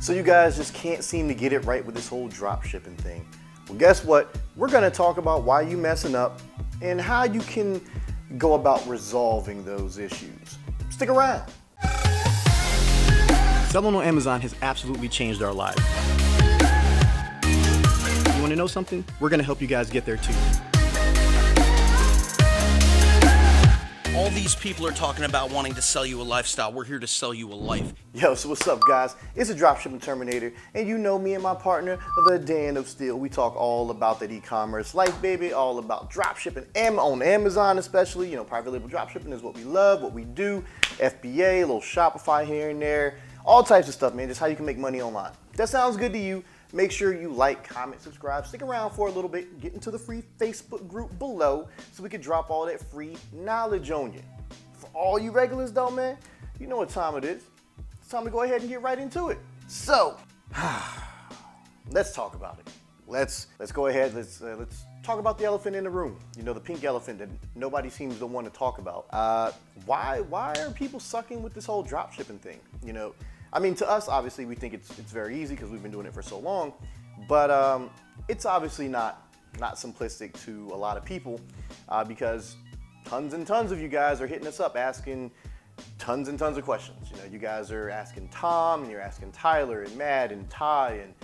So you guys just can't seem to get it right with this whole drop shipping thing. Well, guess what? We're gonna talk about why you messing up and how you can go about resolving those issues. Stick around. Selling on Amazon has absolutely changed our lives. You wanna know something? We're gonna help you guys get there too. All these people are talking about wanting to sell you a lifestyle. We're here to sell you a life. Yo, so what's up, guys? It's the Dropshipping Terminator, and you know me and my partner, the Dan of Steel. We talk all about that e-commerce life, baby, all about dropshipping, on Amazon especially. You know, private label dropshipping is what we love, what we do. FBA, a little Shopify here and there, all types of stuff, man. Just how you can make money online. If that sounds good to you, make sure you like, comment, subscribe, stick around for a little bit, get into the free Facebook group below so we can drop all that free knowledge on you. For all you regulars though, man, you know what time it is. It's time to go ahead and get right into it. So, let's talk about it. Let's go ahead, let's talk about the elephant in the room. You know, the pink elephant that nobody seems to want to talk about. Why are people sucking with this whole drop shipping thing? You know, I mean, to us, obviously, we think it's very easy because we've been doing it for so long, but it's obviously not simplistic to a lot of people because tons and tons of you guys are hitting us up asking tons and tons of questions. You know, you guys are asking Tom, and you're asking Tyler, and Matt, and Ty, and,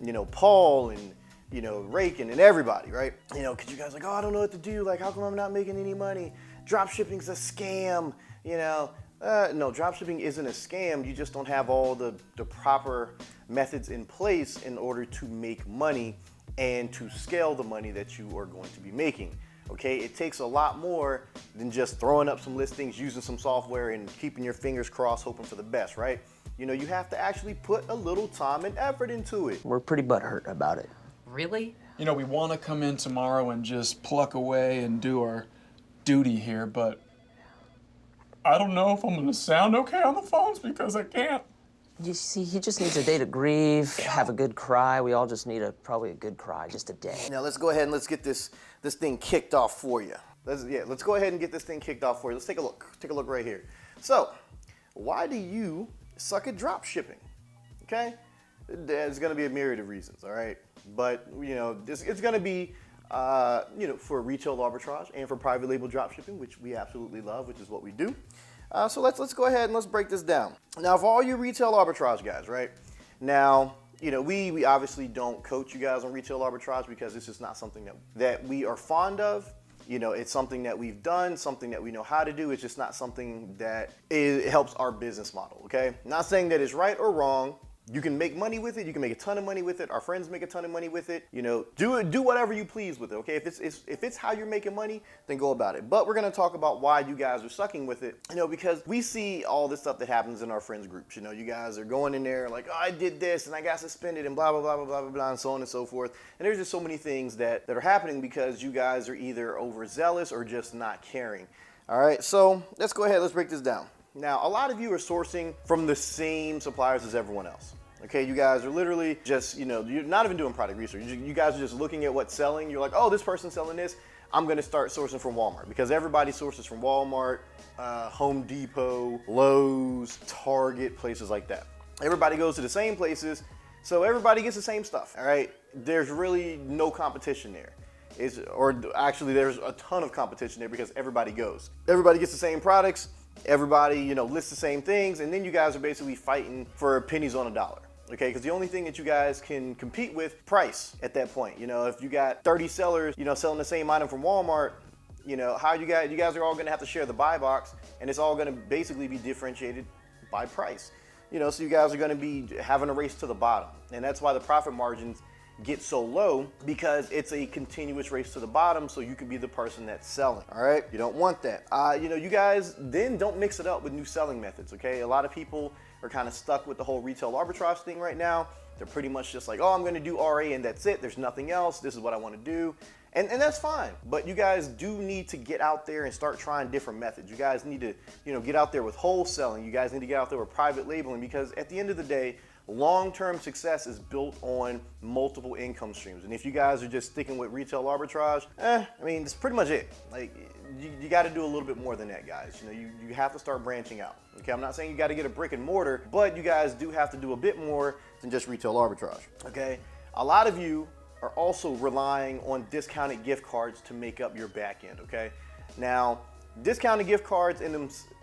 you know, Paul, and, you know, Rakin, and everybody, right? You know, because you guys are like, oh, I don't know what to do. Like, how come I'm not making any money? Drop shipping's a scam, you know. No, dropshipping isn't a scam. You just don't have all the proper methods in place in order to make money and to scale the money that you are going to be making. Okay, it takes a lot more than just throwing up some listings, using some software, and keeping your fingers crossed, hoping for the best, right? You know, you have to actually put a little time and effort into it. We're pretty butthurt about it. Really? You know, we want to come in tomorrow and just pluck away and do our duty here, but I don't know if I'm gonna sound okay on the phones because I can't. You see, he just needs a day to grieve, have a good cry. We all just need probably a good cry, just a day. Now let's go ahead and let's get this thing kicked off for you. Let's go ahead and get this thing kicked off for you. Let's take a look. Take a look right here. So, why do you suck at drop shipping? Okay, there's gonna be a myriad of reasons. All right, but you know, it's gonna be you know, for retail arbitrage and for private label dropshipping, which we absolutely love, which is what we do. So let's go ahead and let's break this down. Now, for all you retail arbitrage guys, right? Now, you know, we obviously don't coach you guys on retail arbitrage because this is not something that we are fond of. You know, it's something that we've done, something that we know how to do. It's just not something that helps our business model, okay? Not saying that it's right or wrong. You can make money with it. You can make a ton of money with it. Our friends make a ton of money with it. You know, do whatever you please with it. Okay, if it's how you're making money, then go about it. But we're gonna talk about why you guys are sucking with it. You know, because we see all this stuff that happens in our friends groups. You know, you guys are going in there like, oh, I did this and I got suspended and blah blah blah blah blah blah blah and so on and so forth. And there's just so many things that are happening because you guys are either overzealous or just not caring. All right, so let's go ahead. Let's break this down. Now, a lot of you are sourcing from the same suppliers as everyone else. Okay, you guys are literally just, you know, you're not even doing product research. You guys are just looking at what's selling. You're like, oh, this person's selling this. I'm gonna start sourcing from Walmart because everybody sources from Walmart, Home Depot, Lowe's, Target, places like that. Everybody goes to the same places, so everybody gets the same stuff, all right? There's really no competition there. Actually, there's a ton of competition there because everybody goes. Everybody gets the same products. Everybody, you know, lists the same things, and then you guys are basically fighting for pennies on a dollar. Okay, because the only thing that you guys can compete with, price at that point. You know, if you got 30 sellers, you know, selling the same item from Walmart, you know, how you guys are all gonna have to share the buy box, and it's all gonna basically be differentiated by price. You know, so you guys are gonna be having a race to the bottom, and that's why the profit margins get so low, because it's a continuous race to the bottom, so you could be the person that's selling. All right, you don't want that. You know, you guys then don't mix it up with new selling methods. Okay, a lot of people are kind of stuck with the whole retail arbitrage thing right now. They're pretty much just like, oh, I'm gonna do RA and that's it. There's nothing else. This is what I want to do. And that's fine, but you guys do need to get out there and start trying different methods. You guys need to, you know, get out there with wholesaling. You guys need to get out there with private labeling, because at the end of the day, Long-term success is built on multiple income streams. And if you guys are just sticking with retail arbitrage, I mean, that's pretty much it. Like, you got to do a little bit more than that, guys. You know, you have to start branching out. Okay, I'm not saying you got to get a brick and mortar, but you guys do have to do a bit more than just retail arbitrage. Okay, a lot of you are also relying on discounted gift cards to make up your back end. Okay, now discounted gift cards in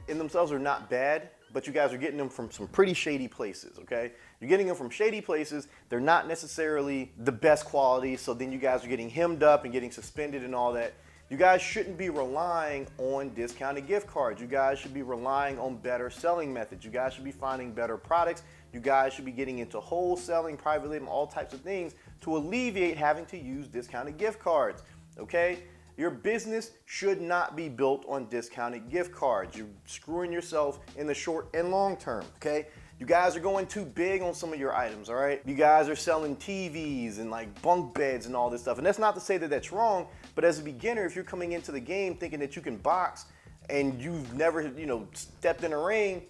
themselves are not bad, but you guys are getting them from some pretty shady places. Okay, you're getting them from shady places. They're not necessarily the best quality, so then you guys are getting hemmed up and getting suspended and all that. You guys shouldn't be relying on discounted gift cards. You guys should be relying on better selling methods. You guys should be finding better products. You guys should be getting into wholesaling, private label, all types of things to alleviate having to use discounted gift cards. Okay? Your business should not be built on discounted gift cards. You're screwing yourself in the short and long term. Okay? You guys are going too big on some of your items, all right? You guys are selling TVs and like bunk beds and all this stuff. And that's not to say that that's wrong, but as a beginner, if you're coming into the game thinking that you can box and you've never, you know, stepped in a ring,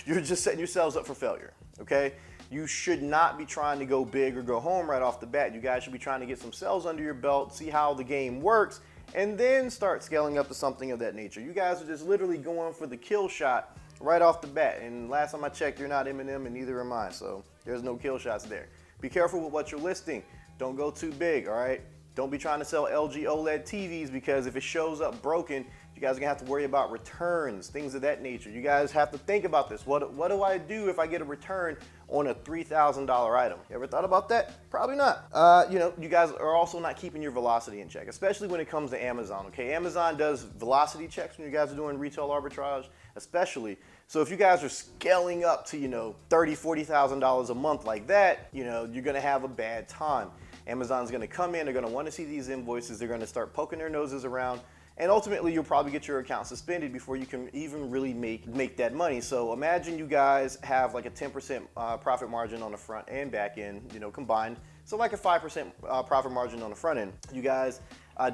you're just setting yourselves up for failure, okay? You should not be trying to go big or go home right off the bat. You guys should be trying to get some sales under your belt, see how the game works, and then start scaling up to something of that nature. You guys are just literally going for the kill shot right off the bat, and last time I checked, you're not Eminem and neither am I, so there's no kill shots there. Be careful with what you're listing. Don't go too big, all right? Don't be trying to sell LG OLED TVs, because if it shows up broken, you guys are gonna have to worry about returns, things of that nature. You guys have to think about this. What do I do if I get a return on a $3,000 item? You ever thought about that? Probably not. You know, you guys are also not keeping your velocity in check, especially when it comes to Amazon, okay? Amazon does velocity checks when you guys are doing retail arbitrage, especially. So if you guys are scaling up to, you know, $30,000, $40,000 a month like that, you know, you're gonna have a bad time. Amazon's gonna come in, they're gonna wanna see these invoices, they're gonna start poking their noses around, and ultimately you'll probably get your account suspended before you can even really make that money. So imagine you guys have like a 10% profit margin on the front and back end, you know, combined. So like a 5% profit margin on the front end. You guys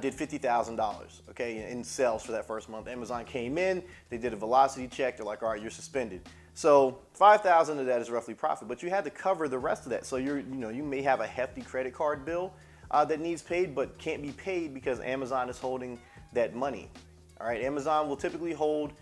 did $50,000, okay, in sales for that first month. Amazon came in, they did a velocity check, they're like, all right, you're suspended. So 5,000 of that is roughly profit, but you had to cover the rest of that. So you may have a hefty credit card bill that needs paid, but can't be paid because Amazon is holding that money. All right, Amazon will typically hold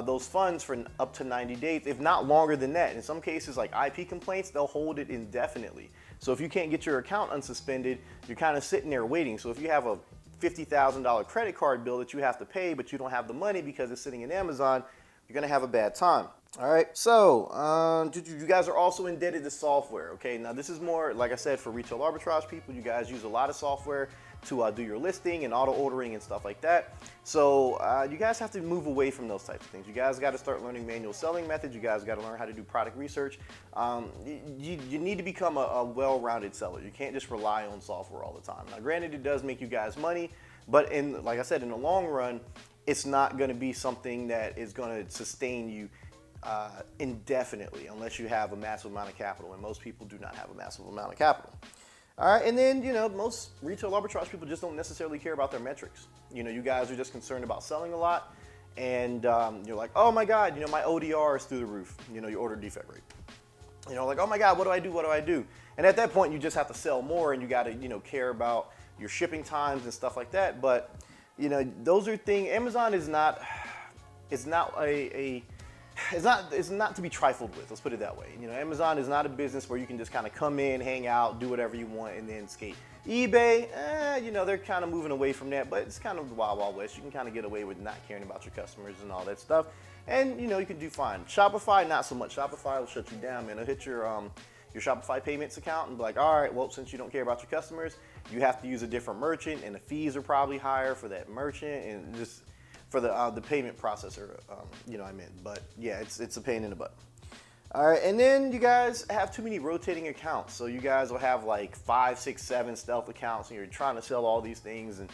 those funds for up to 90 days, if not longer than that. In some cases, like IP complaints, they'll hold it indefinitely. So if you can't get your account unsuspended, you're kind of sitting there waiting. So if you have a $50,000 credit card bill that you have to pay, but you don't have the money because it's sitting in Amazon, you're gonna have a bad time. All right, so you guys are also indebted to software, okay? Now this is more, like I said, for retail arbitrage people. You guys use a lot of software to do your listing and auto ordering and stuff like that. So you guys have to move away from those types of things. You guys got to start learning manual selling methods. You guys got to learn how to do product research. You need to become a well-rounded seller. You can't just rely on software all the time. Now granted, it does make you guys money, but like I said, in the long run, it's not going to be something that is going to sustain you indefinitely unless you have a massive amount of capital, and most people do not have a massive amount of capital. All right, and then, you know, most retail arbitrage people just don't necessarily care about their metrics. You know, you guys are just concerned about selling a lot, and you're like, oh my God, you know, my ODR is through the roof, you know, your order defect rate. You know, like, oh my God, what do I do, what do I do? And at that point, you just have to sell more, and you got to, you know, care about your shipping times and stuff like that. But, you know, those are things, Amazon is not, it's not to be trifled with, let's put it that way. You know, Amazon is not a business where you can just kind of come in, hang out, do whatever you want, and then skate. eBay, you know, they're kind of moving away from that, but it's kind of the wild, wild west. You can kind of get away with not caring about your customers and all that stuff. And, you know, you can do fine. Shopify, not so much. Shopify will shut you down, man. It'll hit your Shopify payments account and be like, all right, well, since you don't care about your customers, you have to use a different merchant, and the fees are probably higher for that merchant, and just for the payment processor, you know what I mean. But yeah, it's a pain in the butt. All right, and then you guys have too many rotating accounts. So you guys will have like 5, 6, 7 stealth accounts, and you're trying to sell all these things, and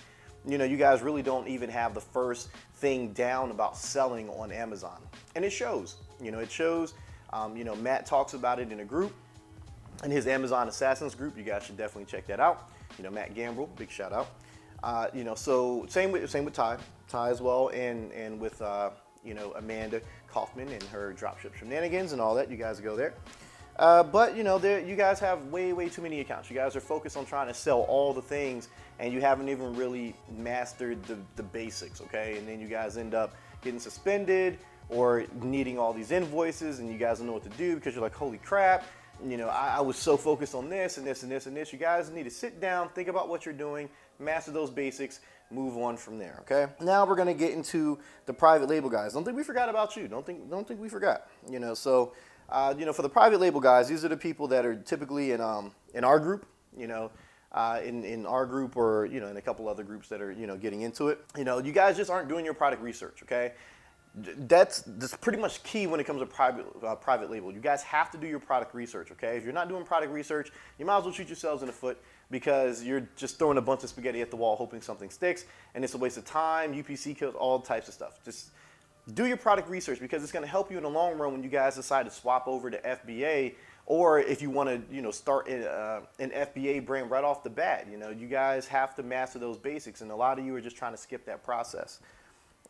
you know, you guys really don't even have the first thing down about selling on Amazon. And it shows, you know, it shows. You know, Matt talks about it in a group, in his Amazon Assassins group. You guys should definitely check that out. You know, Matt Gamble, big shout out. You know, so same with Ty as well, and with you know, Amanda Kaufman and her dropship shenanigans and all that. You guys go there. But you guys have way too many accounts. You guys are focused on trying to sell all the things, and you haven't even really mastered the basics, okay? And then you guys end up getting suspended or needing all these invoices, and you guys don't know what to do because you're like, holy crap, I was so focused on this and this and this and this. You guys need to sit down, think about what you're doing, master those basics, move on from there, okay? Now we're gonna get into the private label guys. Don't think we forgot about you. Don't think we forgot. So for the private label guys, these are the people that are typically in our group, in our group, or in a couple other groups that are getting into it. You guys just aren't doing your product research, okay? That's pretty much key when it comes to private label. You guys have to do your product research, okay? If you're not doing product research, you might as well shoot yourselves in the foot, because you're just throwing a bunch of spaghetti at the wall hoping something sticks, and it's a waste of time, UPC kills, all types of stuff. Just do your product research, because it's going to help you in the long run when you guys decide to swap over to FBA, or if you want to start an FBA brand right off the bat. You guys have to master those basics, and a lot of you are just trying to skip that process.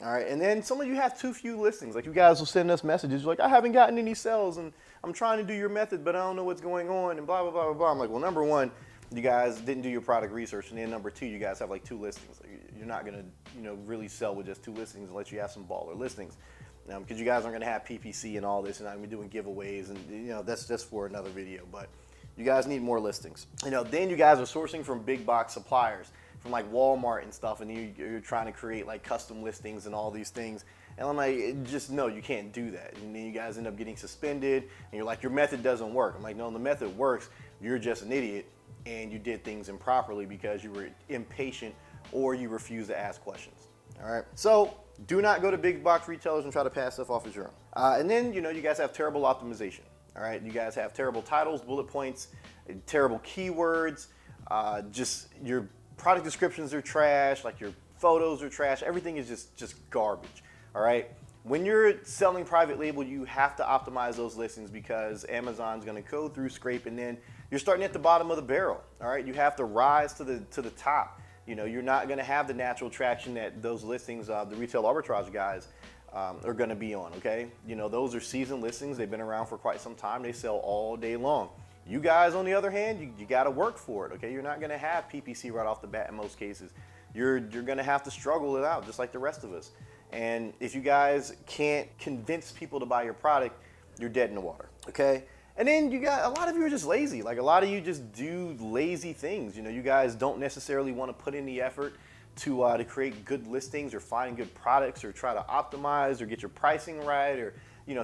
All right, and then some of you have too few listings. Like, you guys will send us messages like, I haven't gotten any sales, and I'm trying to do your method, but I don't know what's going on, and blah, blah, blah, blah, blah. I'm like, well, number one, you guys didn't do your product research, and then number two, you guys have like 2 listings. You're not gonna really sell with just 2 listings unless you have some baller listings, because you guys aren't gonna have PPC and all this, and I'm gonna be doing giveaways, and that's just for another video. But you guys need more listings. Then you guys are sourcing from big box suppliers, from like Walmart and stuff, and you're trying to create like custom listings and all these things. And I'm like, just no, you can't do that. And then you guys end up getting suspended, and you're like, your method doesn't work. I'm like, no, the method works. You're just an idiot, and you did things improperly because you were impatient or you refused to ask questions. All right. So do not go to big box retailers and try to pass stuff off as your own. And then you guys have terrible optimization. All right. You guys have terrible titles, bullet points, terrible keywords. Just your product descriptions are trash. Like, your photos are trash. Everything is just garbage. All right. When you're selling private label, you have to optimize those listings, because Amazon's going to go through, scrape, and then you're starting at the bottom of the barrel. All right. You have to rise to the top. You're not going to have the natural traction that those listings, the retail arbitrage guys, are going to be on. Okay. Those are seasoned listings. They've been around for quite some time. They sell all day long. You guys, on the other hand, you got to work for it. Okay. You're not going to have PPC right off the bat in most cases. You're going to have to struggle it out just like the rest of us. And if you guys can't convince people to buy your product, you're dead in the water, okay? And then you got, a lot of you are just lazy. Like, a lot of you just do lazy things. You guys don't necessarily want to put in the effort to create good listings, or find good products, or try to optimize, or get your pricing right, or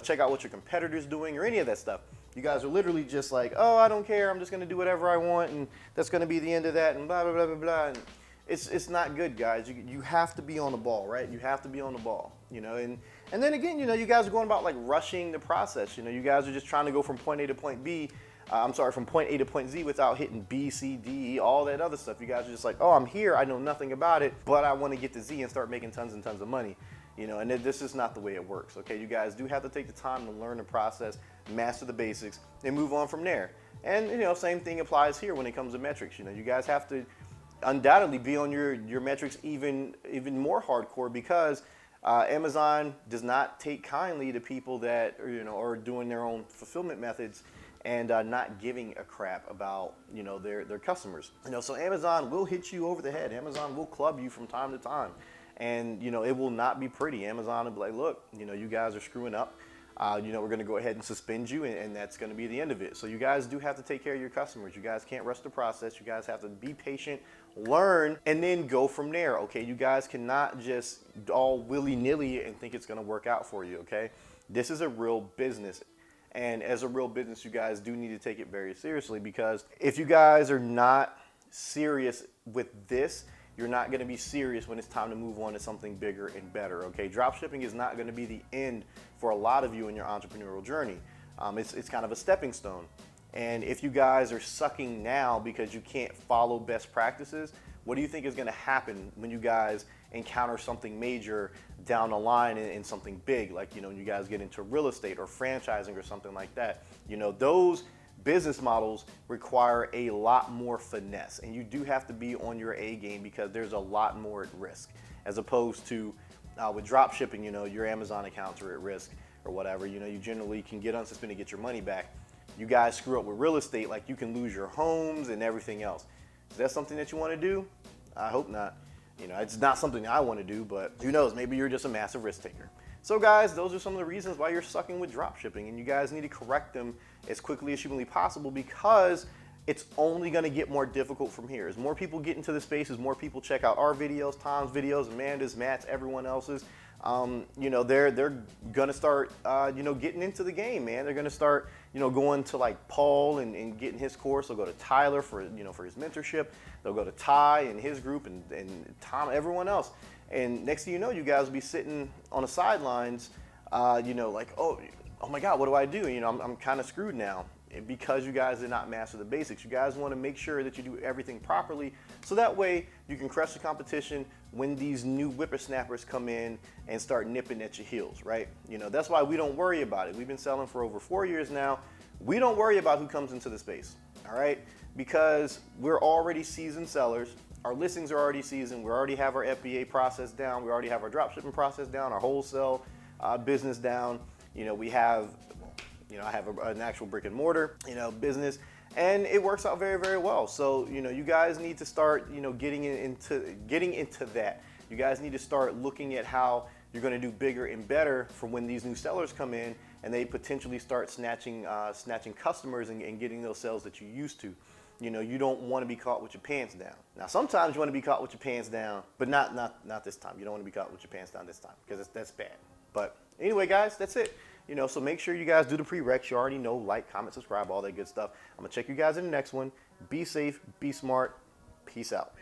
check out what your competitor's doing, or any of that stuff. You guys are literally just like, oh, I don't care, I'm just going to do whatever I want, and that's going to be the end of that, and blah, blah, blah, blah, blah. And it's not good, guys. You have to be on the ball, right? You have to be on the ball, and then again, you guys are going about like rushing the process. You guys are just trying to go from point A to point B. From point A to point Z without hitting B, C, D, E, all that other stuff. You guys are just like, oh, I'm here, I know nothing about it, but I want to get to Z and start making tons and tons of money. And this is not the way it works, okay? You guys do have to take the time to learn the process, master the basics, and move on from there. And, same thing applies here when it comes to metrics. You guys have to undoubtedly be on your metrics even more hardcore, because Amazon does not take kindly to people that are doing their own fulfillment methods and not giving a crap about their customers. So Amazon will hit you over the head. Amazon will club you from time to time, and it will not be pretty. Amazon will be like, look, you guys are screwing up. We're going to go ahead and suspend you, and that's going to be the end of it. So you guys do have to take care of your customers. You guys can't rush the process. You guys have to be patient, learn, and then go from there, okay? You guys cannot just all willy-nilly and think it's going to work out for you, okay? This is a real business, and as a real business, you guys do need to take it very seriously, because if you guys are not serious with this, you're not going to be serious when it's time to move on to something bigger and better, okay? Dropshipping is not going to be the end for a lot of you in your entrepreneurial journey. It's kind of a stepping stone. And if you guys are sucking now because you can't follow best practices, what do you think is going to happen when you guys encounter something major down the line and something big, like when you guys get into real estate or franchising or something like that? Those business models require a lot more finesse, and you do have to be on your A game, because there's a lot more at risk, as opposed to with drop shipping. Your Amazon accounts are at risk or whatever. You generally can get unsuspended, get your money back. you guys screw up with real estate, like you can lose your homes and everything else. Is that something that you want to do? I hope not. You know, it's not something I want to do, but who knows? Maybe you're just a massive risk taker. So guys, those are some of the reasons why you're sucking with dropshipping, and you guys need to correct them as quickly as humanly possible, because it's only going to get more difficult from here. As more people get into the space, as more people check out our videos, Tom's videos, Amanda's, Matt's, everyone else's, you know, they're gonna start, you know, getting into the game, man. They're gonna start, you know, going to like Paul and getting his course. They'll go to Tyler for, you know, for his mentorship. They'll go to Ty and his group, and Tom, everyone else. And next thing you know, you guys will be sitting on the sidelines, you know, like, oh my God, what do I do? You know, I'm kind of screwed now. Because you guys did not master the basics. You guys want to make sure that you do everything properly, so that way you can crush the competition when these new whippersnappers come in and start nipping at your heels, right? You know, that's why we don't worry about it. We've been selling for over 4 years now. We don't worry about who comes into the space, all right? Because we're already seasoned sellers. Our listings are already seasoned. We already have our FBA process down. We already have our dropshipping process down, our wholesale business down. You know, we have, you know, I have an actual brick and mortar, you know, business, and it works out very, very well. So, you know, you guys need to start, you know, getting into that. You guys need to start looking at how you're going to do bigger and better for when these new sellers come in and they potentially start snatching customers and getting those sales that you used to. You know, you don't want to be caught with your pants down. Now, sometimes you want to be caught with your pants down, but not this time. You don't want to be caught with your pants down this time, because that's bad. But anyway, guys, that's it. You know, so make sure you guys do the prereqs. You already know, like, comment, subscribe, all that good stuff. I'm going to check you guys in the next one. Be safe, be smart. Peace out.